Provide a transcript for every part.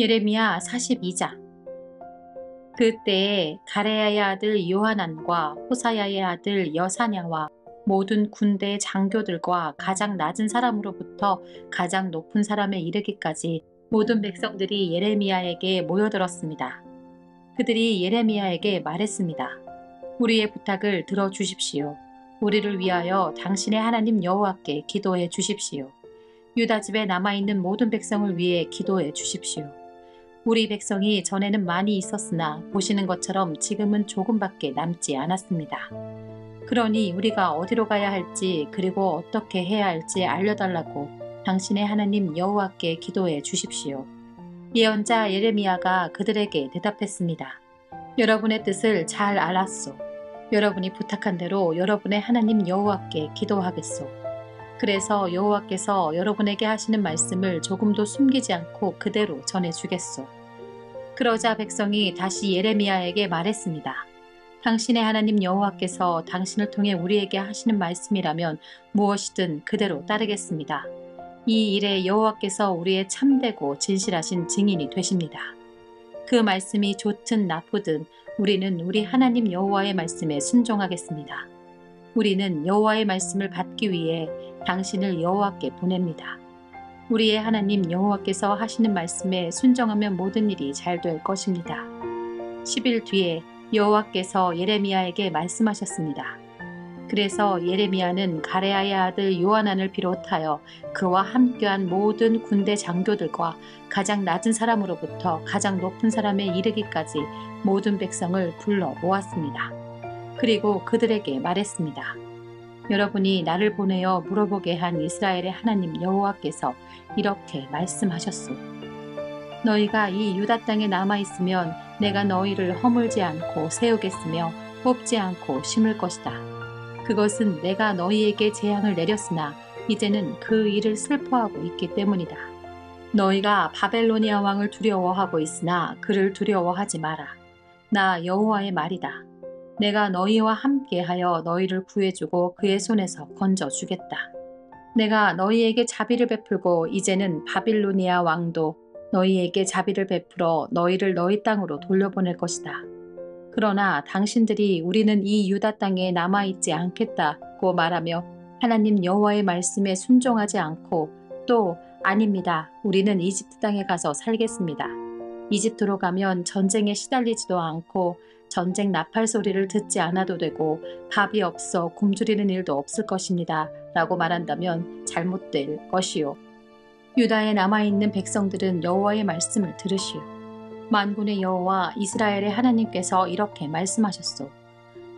예레미야 42장. 그때에 가레야의 아들 요하난과 호사야의 아들 여사냐와 모든 군대 장교들과 가장 낮은 사람으로부터 가장 높은 사람에 이르기까지 모든 백성들이 예레미야에게 모여들었습니다. 그들이 예레미야에게 말했습니다. 우리의 부탁을 들어주십시오. 우리를 위하여 당신의 하나님 여호와께 기도해 주십시오. 유다 집에 남아있는 모든 백성을 위해 기도해 주십시오. 우리 백성이 전에는 많이 있었으나 보시는 것처럼 지금은 조금밖에 남지 않았습니다. 그러니 우리가 어디로 가야 할지 그리고 어떻게 해야 할지 알려달라고 당신의 하나님 여호와께 기도해 주십시오. 예언자 예레미야가 그들에게 대답했습니다. 여러분의 뜻을 잘 알았소. 여러분이 부탁한 대로 여러분의 하나님 여호와께 기도하겠소. 그래서 여호와께서 여러분에게 하시는 말씀을 조금도 숨기지 않고 그대로 전해주겠소. 그러자 백성이 다시 예레미야에게 말했습니다. 당신의 하나님 여호와께서 당신을 통해 우리에게 하시는 말씀이라면 무엇이든 그대로 따르겠습니다. 이 일에 여호와께서 우리의 참되고 진실하신 증인이 되십니다. 그 말씀이 좋든 나쁘든 우리는 우리 하나님 여호와의 말씀에 순종하겠습니다. 우리는 여호와의 말씀을 받기 위해 당신을 여호와께 보냅니다. 우리의 하나님 여호와께서 하시는 말씀에 순종하면 모든 일이 잘 될 것입니다. 10일 뒤에 여호와께서 예레미야에게 말씀하셨습니다. 그래서 예레미야는 가레야의 아들 요하난을 비롯하여 그와 함께한 모든 군대 장교들과 가장 낮은 사람으로부터 가장 높은 사람에 이르기까지 모든 백성을 불러 모았습니다. 그리고 그들에게 말했습니다. 여러분이 나를 보내어 물어보게 한 이스라엘의 하나님 여호와께서 이렇게 말씀하셨소. 너희가 이 유다 땅에 남아있으면 내가 너희를 허물지 않고 세우겠으며 뽑지 않고 심을 것이다. 그것은 내가 너희에게 재앙을 내렸으나 이제는 그 일을 슬퍼하고 있기 때문이다. 너희가 바벨로니아 왕을 두려워하고 있으나 그를 두려워하지 마라. 나 여호와의 말이다. 내가 너희와 함께하여 너희를 구해주고 그의 손에서 건져주겠다. 내가 너희에게 자비를 베풀고 이제는 바빌로니아 왕도 너희에게 자비를 베풀어 너희를 너희 땅으로 돌려보낼 것이다. 그러나 당신들이 우리는 이 유다 땅에 남아있지 않겠다고 말하며 하나님 여호와의 말씀에 순종하지 않고 또 아닙니다. 우리는 이집트 땅에 가서 살겠습니다. 이집트로 가면 전쟁에 시달리지도 않고 전쟁 나팔 소리를 듣지 않아도 되고 밥이 없어 굶주리는 일도 없을 것입니다. 라고 말한다면 잘못될 것이요. 유다에 남아있는 백성들은 여호와의 말씀을 들으시오. 만군의 여호와 이스라엘의 하나님께서 이렇게 말씀하셨소.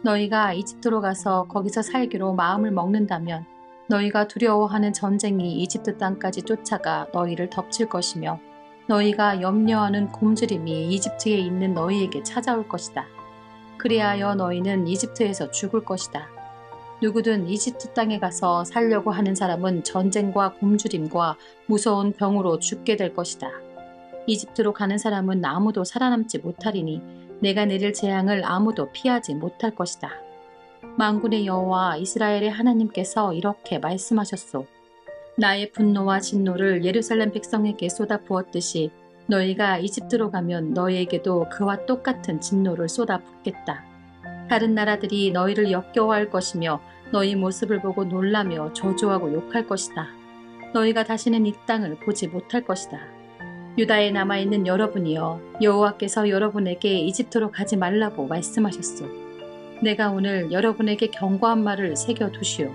너희가 이집트로 가서 거기서 살기로 마음을 먹는다면 너희가 두려워하는 전쟁이 이집트 땅까지 쫓아가 너희를 덮칠 것이며 너희가 염려하는 굶주림이 이집트에 있는 너희에게 찾아올 것이다. 그리하여 너희는 이집트에서 죽을 것이다. 누구든 이집트 땅에 가서 살려고 하는 사람은 전쟁과 굶주림과 무서운 병으로 죽게 될 것이다. 이집트로 가는 사람은 아무도 살아남지 못하리니 내가 내릴 재앙을 아무도 피하지 못할 것이다. 만군의 여호와 이스라엘의 하나님께서 이렇게 말씀하셨소. 나의 분노와 진노를 예루살렘 백성에게 쏟아부었듯이 너희가 이집트로 가면 너희에게도 그와 똑같은 진노를 쏟아붓겠다. 다른 나라들이 너희를 역겨워할 것이며 너희 모습을 보고 놀라며 저주하고 욕할 것이다. 너희가 다시는 이 땅을 보지 못할 것이다. 유다에 남아있는 여러분이여, 여호와께서 여러분에게 이집트로 가지 말라고 말씀하셨소. 내가 오늘 여러분에게 경고한 말을 새겨두시오.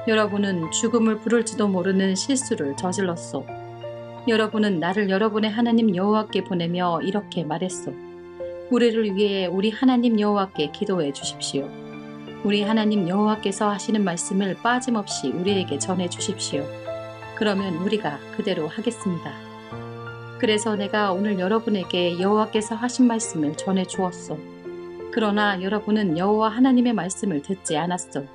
여러분은 죽음을 부를지도 모르는 실수를 저질렀소. 여러분은 나를 여러분의 하나님 여호와께 보내며 이렇게 말했소. 우리를 위해 우리 하나님 여호와께 기도해 주십시오. 우리 하나님 여호와께서 하시는 말씀을 빠짐없이 우리에게 전해 주십시오. 그러면 우리가 그대로 하겠습니다. 그래서 내가 오늘 여러분에게 여호와께서 하신 말씀을 전해 주었소. 그러나 여러분은 여호와 하나님의 말씀을 듣지 않았소.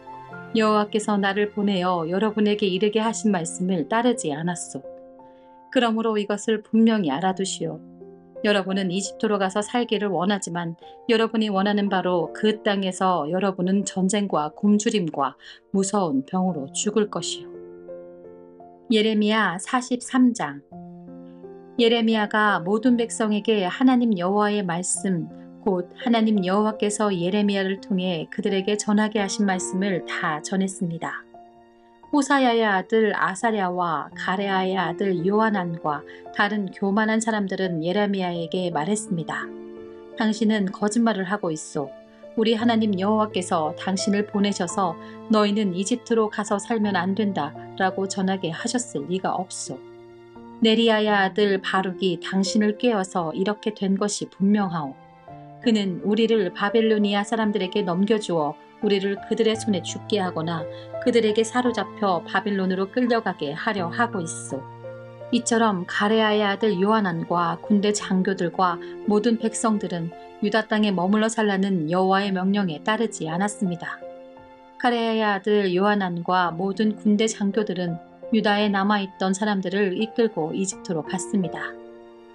여호와께서 나를 보내어 여러분에게 이르게 하신 말씀을 따르지 않았소. 그러므로 이것을 분명히 알아두시오. 여러분은 이집트로 가서 살기를 원하지만 여러분이 원하는 바로 그 땅에서 여러분은 전쟁과 굶주림과 무서운 병으로 죽을 것이요. 예레미야 43장. 예레미야가 모든 백성에게 하나님 여호와의 말씀, 곧 하나님 여호와께서 예레미야를 통해 그들에게 전하게 하신 말씀을 다 전했습니다. 호사야의 아들 아사랴와 가레아의 아들 요하난과 다른 교만한 사람들은 예레미야에게 말했습니다. 당신은 거짓말을 하고 있소. 우리 하나님 여호와께서 당신을 보내셔서 너희는 이집트로 가서 살면 안 된다 라고 전하게 하셨을 리가 없소. 네리야의 아들 바룩이 당신을 꾀어서 이렇게 된 것이 분명하오. 그는 우리를 바벨로니아 사람들에게 넘겨주어 우리를 그들의 손에 죽게 하거나 그들에게 사로잡혀 바빌론으로 끌려가게 하려 하고 있소. 이처럼 가레아의 아들 요하난과 군대 장교들과 모든 백성들은 유다 땅에 머물러 살라는 여호와의 명령에 따르지 않았습니다. 가레아의 아들 요하난과 모든 군대 장교들은 유다에 남아있던 사람들을 이끌고 이집트로 갔습니다.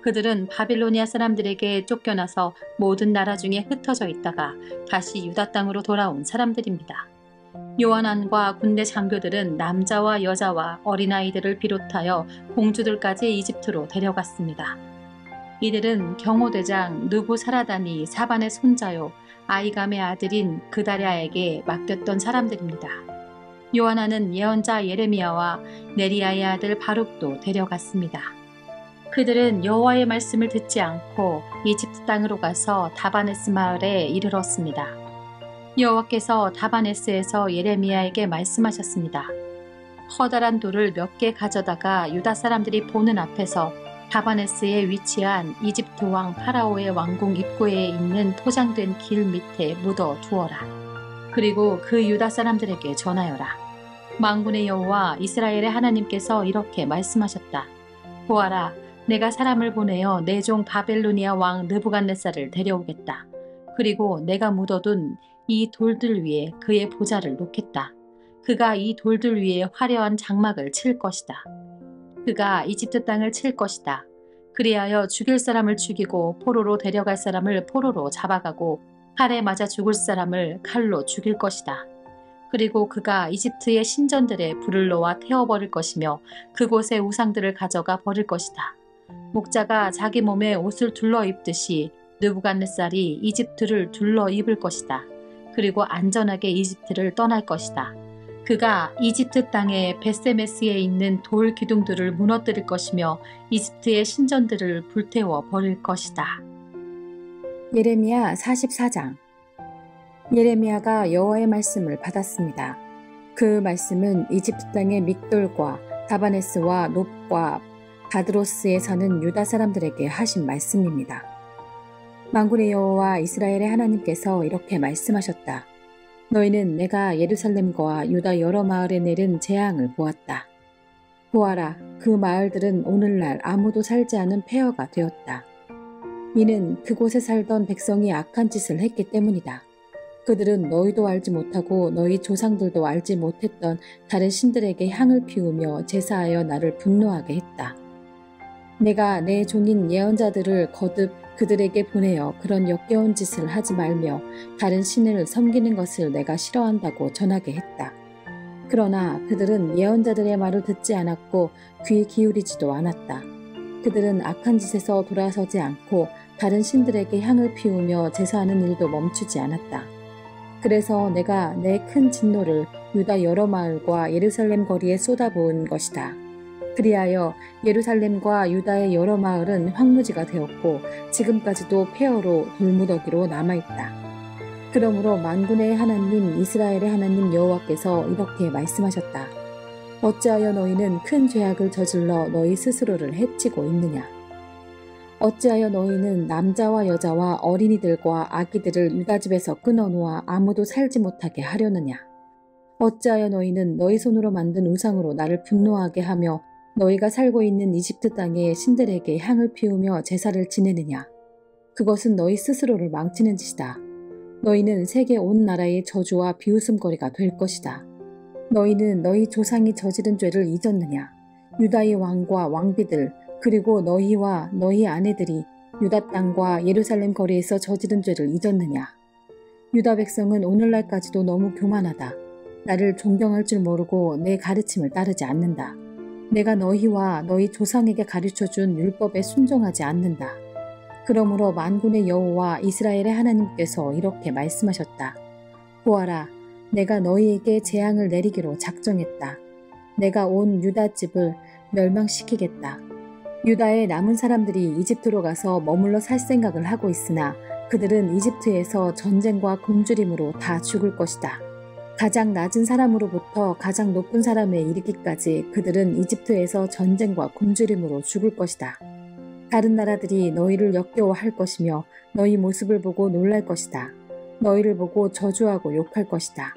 그들은 바빌로니아 사람들에게 쫓겨나서 모든 나라 중에 흩어져 있다가 다시 유다 땅으로 돌아온 사람들입니다. 요하난과 군대 장교들은 남자와 여자와 어린아이들을 비롯하여 공주들까지 이집트로 데려갔습니다. 이들은 경호대장 느부사라단이 사반의 손자요 아이감의 아들인 그다랴에게 맡겼던 사람들입니다. 요하난은 예언자 예레미야와 네리야의 아들 바룩도 데려갔습니다. 그들은 여호와의 말씀을 듣지 않고 이집트 땅으로 가서 다바네스 마을에 이르렀습니다. 여호와께서 다바네스에서 예레미야에게 말씀하셨습니다. 커다란 돌을 몇 개 가져다가 유다 사람들이 보는 앞에서 다바네스에 위치한 이집트 왕 파라오의 왕궁 입구에 있는 포장된 길 밑에 묻어 두어라. 그리고 그 유다 사람들에게 전하여라. 만군의 여호와 이스라엘의 하나님께서 이렇게 말씀하셨다. 보아라, 내가 사람을 보내어 내 종 바벨로니아 왕 느부갓네살을 데려오겠다. 그리고 내가 묻어둔 이 돌들 위에 그의 보좌를 놓겠다. 그가 이 돌들 위에 화려한 장막을 칠 것이다. 그가 이집트 땅을 칠 것이다. 그리하여 죽일 사람을 죽이고 포로로 데려갈 사람을 포로로 잡아가고 칼에 맞아 죽을 사람을 칼로 죽일 것이다. 그리고 그가 이집트의 신전들에 불을 놓아 태워버릴 것이며 그곳의 우상들을 가져가 버릴 것이다. 목자가 자기 몸에 옷을 둘러 입듯이 느부갓네살이 이집트를 둘러 입을 것이다. 그리고 안전하게 이집트를 떠날 것이다. 그가 이집트 땅의 베세메스에 있는 돌 기둥들을 무너뜨릴 것이며 이집트의 신전들을 불태워 버릴 것이다. 예레미야 44장. 예레미야가 여호와의 말씀을 받았습니다. 그 말씀은 이집트 땅의 믹돌과 다바네스와 놉과 바드로스에 사는 유다 사람들에게 하신 말씀입니다. 만군의 여호와 이스라엘의 하나님께서 이렇게 말씀하셨다. 너희는 내가 예루살렘과 유다 여러 마을에 내린 재앙을 보았다. 보아라, 그 마을들은 오늘날 아무도 살지 않은 폐허가 되었다. 이는 그곳에 살던 백성이 악한 짓을 했기 때문이다. 그들은 너희도 알지 못하고 너희 조상들도 알지 못했던 다른 신들에게 향을 피우며 제사하여 나를 분노하게 했다. 내가 내 종인 예언자들을 거듭 그들에게 보내어 그런 역겨운 짓을 하지 말며 다른 신을 섬기는 것을 내가 싫어한다고 전하게 했다. 그러나 그들은 예언자들의 말을 듣지 않았고 귀 기울이지도 않았다. 그들은 악한 짓에서 돌아서지 않고 다른 신들에게 향을 피우며 제사하는 일도 멈추지 않았다. 그래서 내가 내 큰 진노를 유다 여러 마을과 예루살렘 거리에 쏟아부은 것이다. 그리하여 예루살렘과 유다의 여러 마을은 황무지가 되었고 지금까지도 폐허로 돌무더기로 남아있다. 그러므로 만군의 하나님 이스라엘의 하나님 여호와께서 이렇게 말씀하셨다. 어찌하여 너희는 큰 죄악을 저질러 너희 스스로를 해치고 있느냐. 어찌하여 너희는 남자와 여자와 어린이들과 아기들을 유다집에서 끊어놓아 아무도 살지 못하게 하려느냐. 어찌하여 너희는 너희 손으로 만든 우상으로 나를 분노하게 하며 너희가 살고 있는 이집트 땅의 신들에게 향을 피우며 제사를 지내느냐. 그것은 너희 스스로를 망치는 짓이다. 너희는 세계 온 나라의 저주와 비웃음거리가 될 것이다. 너희는 너희 조상이 저지른 죄를 잊었느냐. 유다의 왕과 왕비들 그리고 너희와 너희 아내들이 유다 땅과 예루살렘 거리에서 저지른 죄를 잊었느냐. 유다 백성은 오늘날까지도 너무 교만하다. 나를 존경할 줄 모르고 내 가르침을 따르지 않는다. 내가 너희와 너희 조상에게 가르쳐준 율법에 순종하지 않는다. 그러므로 만군의 여호와 이스라엘의 하나님께서 이렇게 말씀하셨다. 보아라, 내가 너희에게 재앙을 내리기로 작정했다. 내가 온 유다 집을 멸망시키겠다. 유다의 남은 사람들이 이집트로 가서 머물러 살 생각을 하고 있으나 그들은 이집트에서 전쟁과 굶주림으로 다 죽을 것이다. 가장 낮은 사람으로부터 가장 높은 사람에 이르기까지 그들은 이집트에서 전쟁과 굶주림으로 죽을 것이다. 다른 나라들이 너희를 역겨워할 것이며 너희 모습을 보고 놀랄 것이다. 너희를 보고 저주하고 욕할 것이다.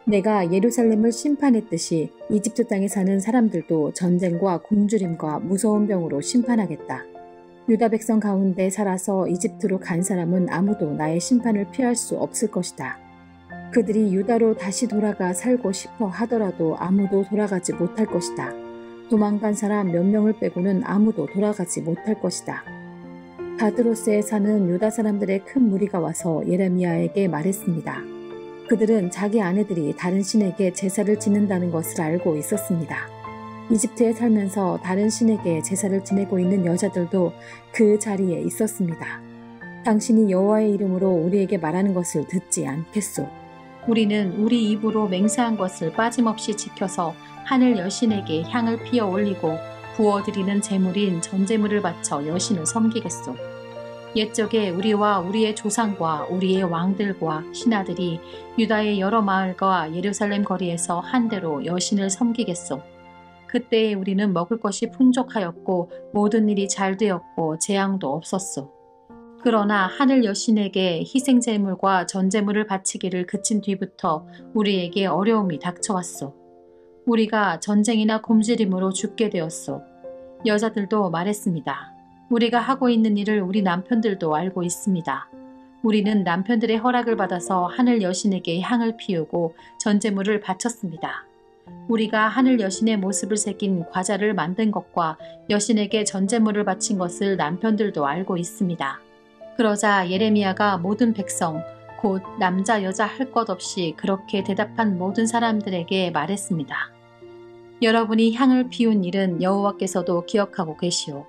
내가 예루살렘을 심판했듯이 이집트 땅에 사는 사람들도 전쟁과 굶주림과 무서운 병으로 심판하겠다. 유다 백성 가운데 살아서 이집트로 간 사람은 아무도 나의 심판을 피할 수 없을 것이다. 그들이 유다로 다시 돌아가 살고 싶어 하더라도 아무도 돌아가지 못할 것이다. 도망간 사람 몇 명을 빼고는 아무도 돌아가지 못할 것이다. 바드로스에 사는 유다 사람들의 큰 무리가 와서 예레미야에게 말했습니다. 그들은 자기 아내들이 다른 신에게 제사를 지낸다는 것을 알고 있었습니다. 이집트에 살면서 다른 신에게 제사를 지내고 있는 여자들도 그 자리에 있었습니다. 당신이 여호와의 이름으로 우리에게 말하는 것을 듣지 않겠소. 우리는 우리 입으로 맹세한 것을 빠짐없이 지켜서 하늘 여신에게 향을 피워 올리고 부어드리는 제물인 전제물을 바쳐 여신을 섬기겠소. 옛적에 우리와 우리의 조상과 우리의 왕들과 신하들이 유다의 여러 마을과 예루살렘 거리에서 한대로 여신을 섬기겠소. 그때에 우리는 먹을 것이 풍족하였고 모든 일이 잘 되었고 재앙도 없었소. 그러나 하늘 여신에게 희생제물과 전제물을 바치기를 그친 뒤부터 우리에게 어려움이 닥쳐왔소. 우리가 전쟁이나 굶주림으로 죽게 되었소. 여자들도 말했습니다. 우리가 하고 있는 일을 우리 남편들도 알고 있습니다. 우리는 남편들의 허락을 받아서 하늘 여신에게 향을 피우고 전제물을 바쳤습니다. 우리가 하늘 여신의 모습을 새긴 과자를 만든 것과 여신에게 전제물을 바친 것을 남편들도 알고 있습니다. 그러자 예레미야가 모든 백성, 곧 남자 여자 할 것 없이 그렇게 대답한 모든 사람들에게 말했습니다. 여러분이 향을 피운 일은 여호와께서도 기억하고 계시오.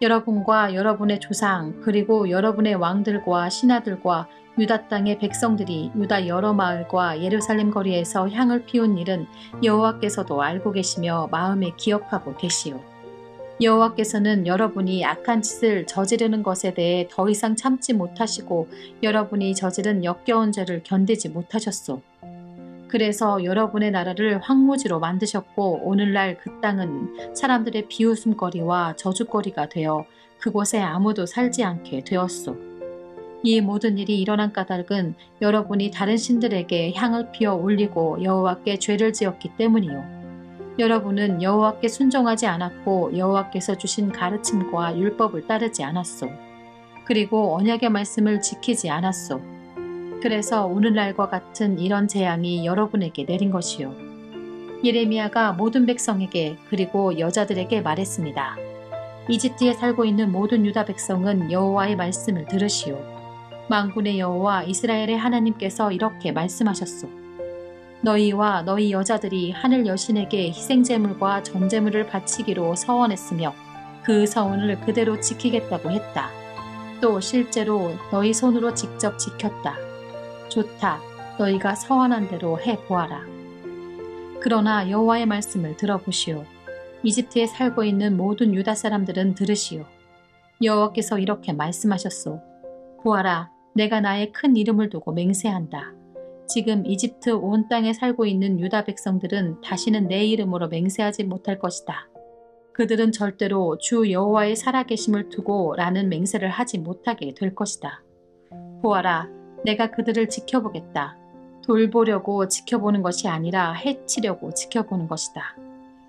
여러분과 여러분의 조상 그리고 여러분의 왕들과 신하들과 유다 땅의 백성들이 유다 여러 마을과 예루살렘 거리에서 향을 피운 일은 여호와께서도 알고 계시며 마음에 기억하고 계시오. 여호와께서는 여러분이 악한 짓을 저지르는 것에 대해 더 이상 참지 못하시고 여러분이 저지른 역겨운 죄를 견디지 못하셨소. 그래서 여러분의 나라를 황무지로 만드셨고 오늘날 그 땅은 사람들의 비웃음거리와 저주거리가 되어 그곳에 아무도 살지 않게 되었소. 이 모든 일이 일어난 까닭은 여러분이 다른 신들에게 향을 피워 올리고 여호와께 죄를 지었기 때문이요. 여러분은 여호와께 순종하지 않았고 여호와께서 주신 가르침과 율법을 따르지 않았소. 그리고 언약의 말씀을 지키지 않았소. 그래서 오늘날과 같은 이런 재앙이 여러분에게 내린 것이요. 예레미야가 모든 백성에게 그리고 여자들에게 말했습니다. 이집트에 살고 있는 모든 유다 백성은 여호와의 말씀을 들으시오. 만군의 여호와 이스라엘의 하나님께서 이렇게 말씀하셨소. 너희와 너희 여자들이 하늘 여신에게 희생제물과 전제물을 바치기로 서원했으며 그 서원을 그대로 지키겠다고 했다. 또 실제로 너희 손으로 직접 지켰다. 좋다. 너희가 서원한 대로 해보아라. 그러나 여호와의 말씀을 들어보시오. 이집트에 살고 있는 모든 유다 사람들은 들으시오. 여호와께서 이렇게 말씀하셨소. 보아라. 내가 나의 큰 이름을 두고 맹세한다. 지금 이집트 온 땅에 살고 있는 유다 백성들은 다시는 내 이름으로 맹세하지 못할 것이다. 그들은 절대로 주 여호와의 살아계심을 두고 라는 맹세를 하지 못하게 될 것이다. 보아라. 내가 그들을 지켜보겠다. 돌보려고 지켜보는 것이 아니라 해치려고 지켜보는 것이다.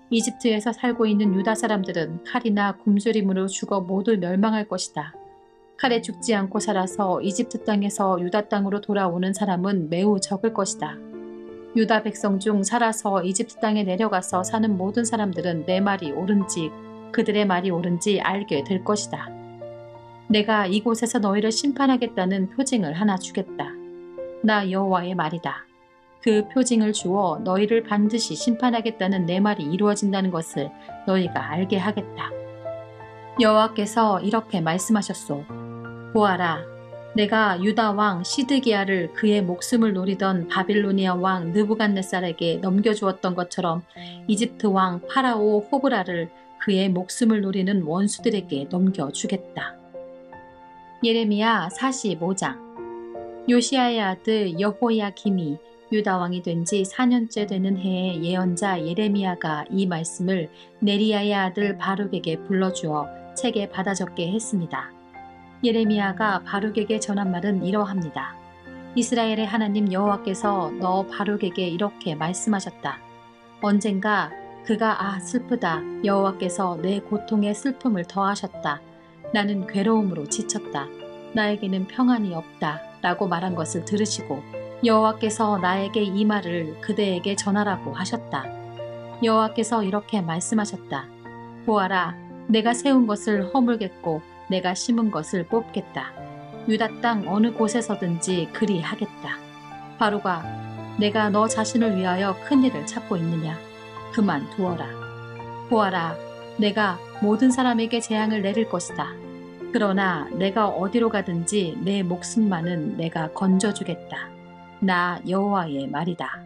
이집트에서 살고 있는 유다 사람들은 칼이나 굶주림으로 죽어 모두 멸망할 것이다. 칼에 죽지 않고 살아서 이집트 땅에서 유다 땅으로 돌아오는 사람은 매우 적을 것이다. 유다 백성 중 살아서 이집트 땅에 내려가서 사는 모든 사람들은 내 말이 옳은지 그들의 말이 옳은지 알게 될 것이다. 내가 이곳에서 너희를 심판하겠다는 표징을 하나 주겠다. 나 여호와의 말이다. 그 표징을 주어 너희를 반드시 심판하겠다는 내 말이 이루어진다는 것을 너희가 알게 하겠다. 여호와께서 이렇게 말씀하셨소. 보아라, 내가 유다 왕 시드기야를 그의 목숨을 노리던 바빌로니아 왕 느부갓네살에게 넘겨주었던 것처럼 이집트 왕 파라오 호브라를 그의 목숨을 노리는 원수들에게 넘겨주겠다. 예레미야 45장. 요시야의 아들 여호야김이 유다 왕이 된 지 4년째 되는 해에 예언자 예레미야가 이 말씀을 네리야의 아들 바룩에게 불러주어 책에 받아 적게 했습니다. 예레미야가 바룩에게 전한 말은 이러합니다. 이스라엘의 하나님 여호와께서 너 바룩에게 이렇게 말씀하셨다. 언젠가 그가 슬프다. 여호와께서 내 고통에 슬픔을 더하셨다. 나는 괴로움으로 지쳤다. 나에게는 평안이 없다. 라고 말한 것을 들으시고 여호와께서 나에게 이 말을 그대에게 전하라고 하셨다. 여호와께서 이렇게 말씀하셨다. 보아라, 내가 세운 것을 허물겠고 내가 심은 것을 뽑겠다. 유다 땅 어느 곳에서든지 그리 하겠다. 바룩아, 내가 너 자신을 위하여 큰 일을 찾고 있느냐? 그만 두어라. 보아라, 내가 모든 사람에게 재앙을 내릴 것이다. 그러나 내가 어디로 가든지 내 목숨만은 내가 건져주겠다. 나 여호와의 말이다.